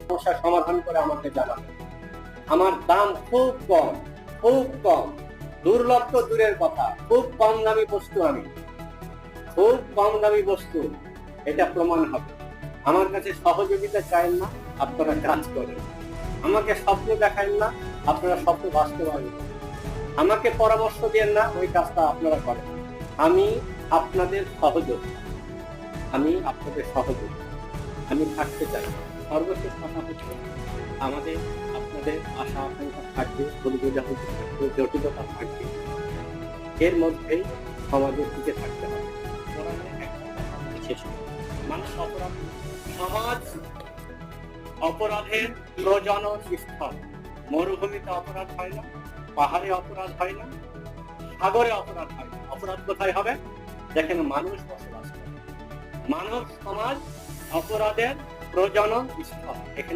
সমস্যার সমাধান করে আমাকে জানাবেন। আমার দাম খুব কম, খুব কম, দুর্লভ তো দূরের কথা, খুব কম দামি বস্তু আমি, খুব কম দামি বস্তু, এটা প্রমাণ হবে। আমার কাছে সহযোগিতা চাইন না, আপনারা কাজ করেন। আমাকে স্বপ্ন দেখান না, আপনারা স্বপ্ন বাস্তবায়ন করেন। আমাকে পরামর্শ দেন না, ওই কাজটা আপনারা করেন। আমি আপনাদের সহযোগী, আমি আপনাদের সহযোগী, আমি থাকতে চাই। সর্বশেষ কথা হচ্ছে, আমাদের আপনাদের আশা আকাঙ্ক্ষা থাকবে, ভুল বোঝাবুঝি থাকবে, জটিলতা থাকবে, এর মধ্যেই সমাজের দিকে থাকতে হবে। শেষ মানুষ অপরাধ, সমাজ অপরাধের প্রজনন স্থল। মরুভূমিতে অপরাধ হয় না, পাহাড়ে অপরাধ হয় না, সাগরে অপরাধ হয় না। অপরাধ কোথায় হবে? দেখেন, মানুষ বসবাস করে। মানব সমাজ অপরাধের প্রজনন স্থল।